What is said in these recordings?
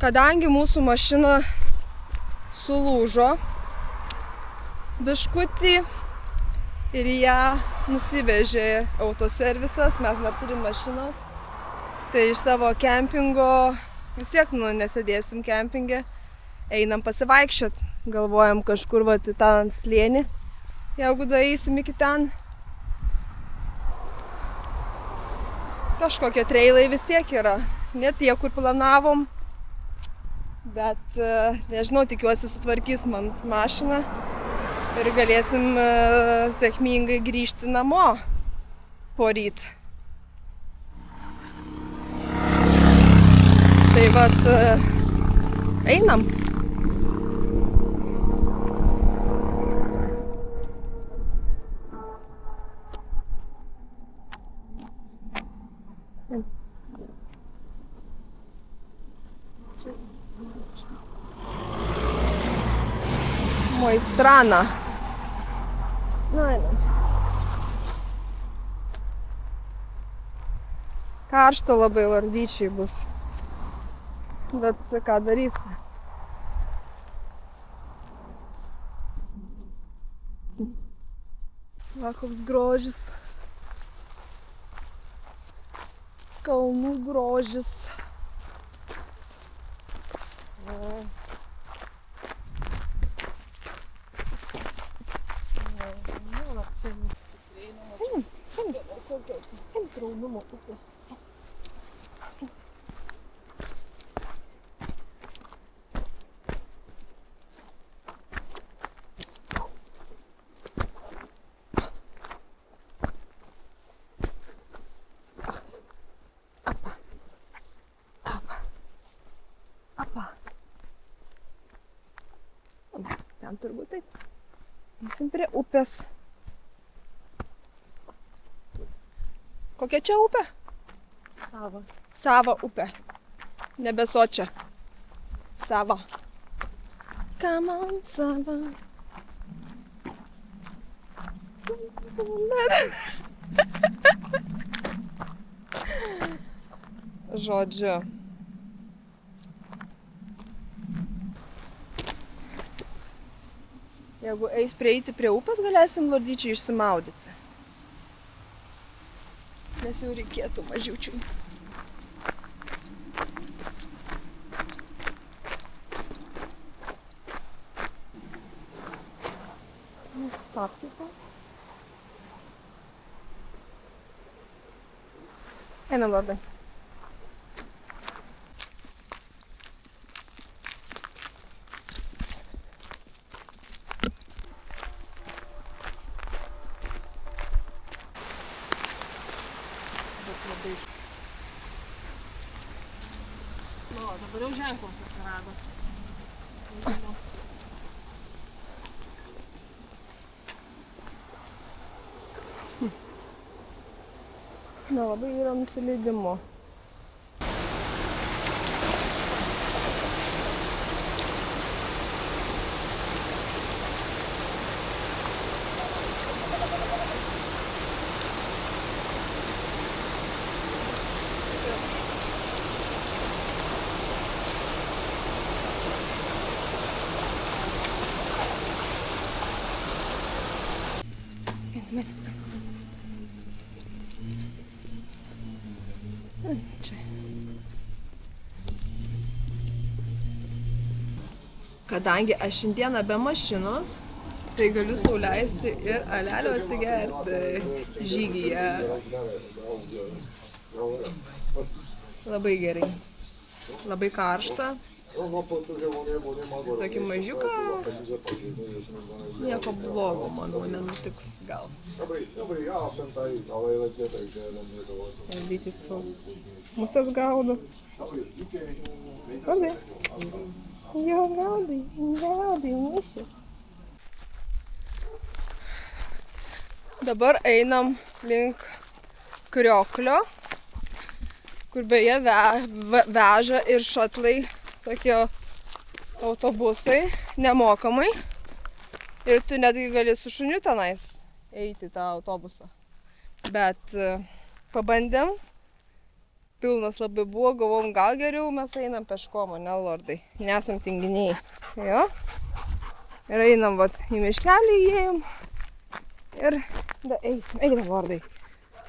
Kadangi mūsų mašina sulūžo biškutį ir ją nusivežė autoservisas, mes neturim mašinos, tai iš savo kempingo vis tiek nesėdėsim kempinge, einam pasivaikščiot, galvojam kažkur vat į tą slėnį, jeigu daeisim iki ten. Kažkokie treilai vis tiek yra, ne tie, kur planavom, bet nežinau, tikiuosi sutvarkys man mašiną ir galėsim sėkmingai grįžti namo poryt. Tai vat einam. Moj strana. Karšta labai lardyčiai bus. Bet ką darysi? Va, koks grožis. Kalnų grožis. Ten turbūt taip. Eisim prie upės. Kokia čia upė? Sava. Sava upė. Nebe Sočia. Sava. Come on, Sava. Žodžiu. Jeigu eis prieiti prie upės, galėsim lardyčiai išsimaudyti. Nes jau reikėtų mažiučiui. Taktika. Einam, Lordai. Nu, dabar jau ženklas atsirado. Labai yra nusileidimo. Čia. Kadangi aš šiandieną be mašinos, tai galiu sau leisti ir alelio atsigerti žygyje. Labai gerai. Labai karšta. Tokį mažiuką, nieko blogo, manau, nenutiks gal. Vytis musės gaudo. Kodėl? Jo, gaudai, musės. Dabar einam link Krioklio, kur beje veža ir šatlai, tokie autobusai, nemokamai. Ir tu netgi gali su šuniu tenais eiti tą autobusą. Bet pabandėm pilnas labai buvo, galvom, gal geriau mes einam peškom, ne, lordai, nesam tinginiai. Jo. Ir einam, vat, į miškelį įėjom. Ir da einam, lordai.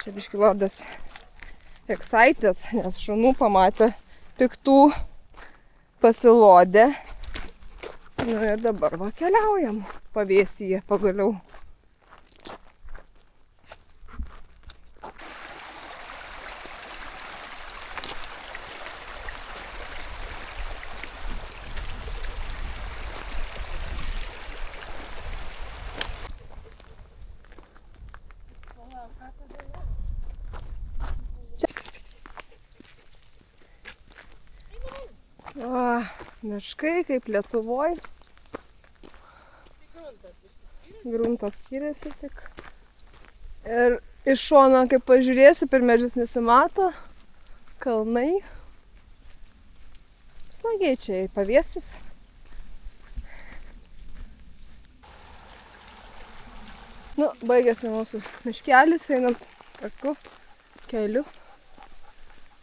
Čia biški lordas excited, nes šunų pamatė piktų, pasilodė. Nu ir dabar va keliaujam pavėsyje pagaliau. Miškai kaip Lietuvoj. Gruntas skiriasi tik. Ir iš šono, kaip pažiūrėsi, per medžius nesimato. Kalnai. Smagiai čia pavėsis. Nu, baigėsi mūsų miškelis, einam taku, keliu.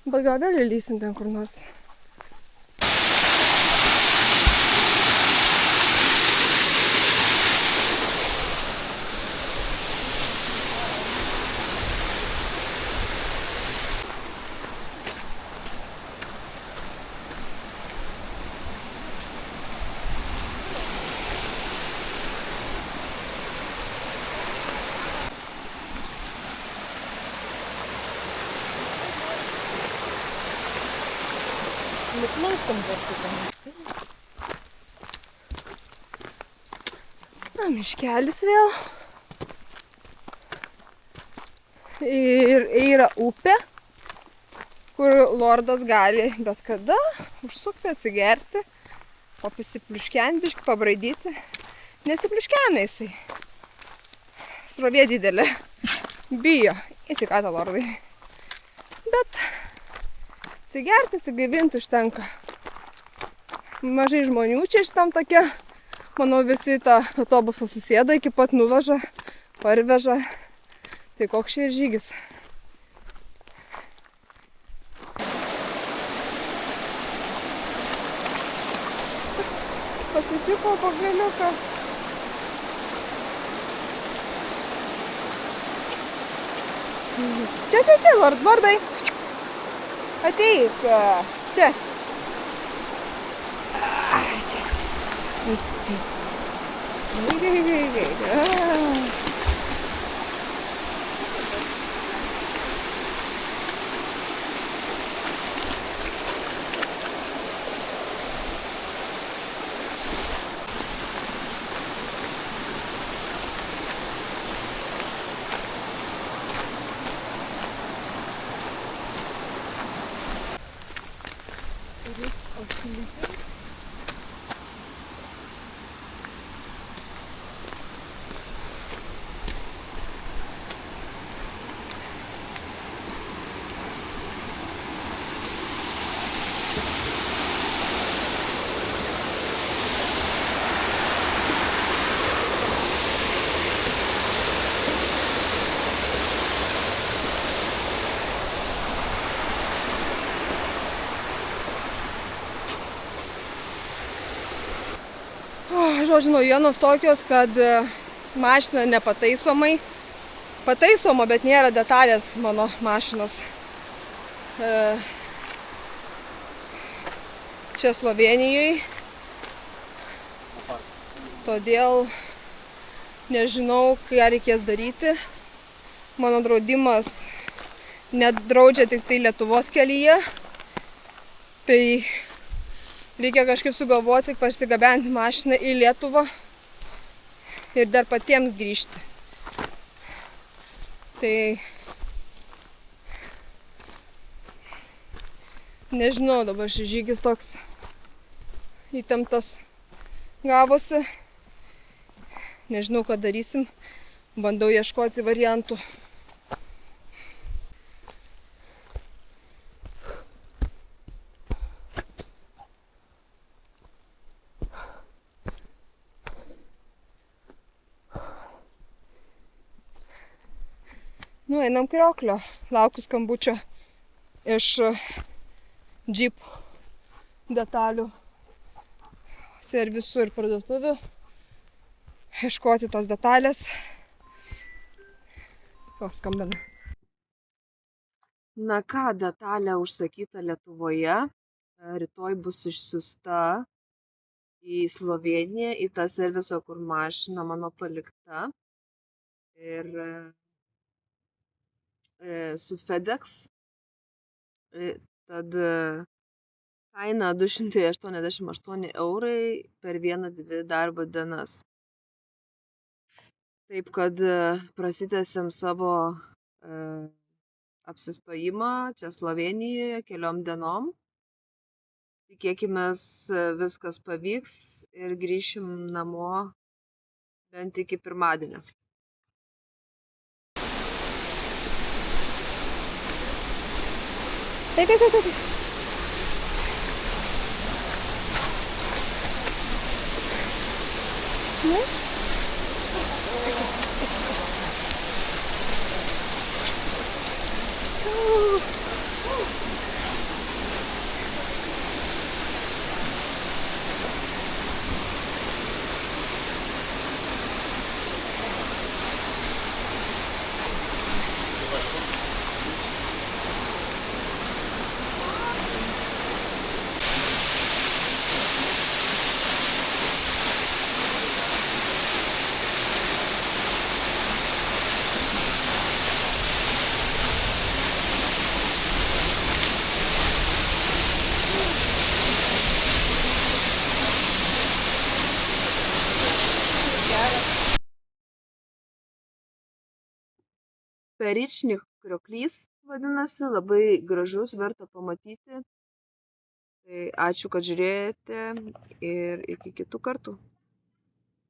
Bet gal vėl įlysim ten kur nors. Miškelis vėl. Ir yra upė, kur lordas gali bet kada užsukti, atsigerti, papisipliuškenti, biškį pabraidyti. Nesipliuškena jisai. Srovė didelė. Bijo. Įsikata lordai. Bet atsigerti, atsigaivinti užtenka. Mažai žmonių čia šitam tokia. Manau, visi tą autobusą susėda, iki pat nuveža, parveža. Tai koks čia ir žygis. Pasičiuko pagaliuką. Čia, lordai. Ateik. Čia. Žodžiu, naujienos tokios, kad mašina nepataisomai. Pataisoma, bet nėra detalės mano mašinos. Čia Slovėnijoje. Todėl nežinau, ką reikės daryti. Mano draudimas nedraudžia tik tai Lietuvos kelyje. Tai reikia kažkaip sugalvoti, parsigabenti mašiną į Lietuvą ir dar patiems grįžti. Tai nežinau, dabar šis žygis toks įtemptas gavosi. Nežinau, ką darysim. Bandau ieškoti variantų. Nu, einam Krioklio, laukiu skambučio iš Jeep detalių servisų ir parduotuvių, ieškoti tos detalės. O, skambina. Na ką, detalė užsakyta Lietuvoje, rytoj bus išsiųsta į Slovėniją, į tą servisą, kur mašina mano palikta. Ir su FedEx, tad kaina 288 eurai per 1-2 darbo dienas. Taip kad prasitęsėm savo apsistojimą čia Slovėnijoje keliom dienom. Tikėkimės viskas pavyks ir grįšim namo bent iki pirmadienio. Taip. Ne? Peričnik krioklys vadinasi, labai gražus, verta pamatyti. Tai ačiū, kad žiūrėjote ir iki kitų kartų.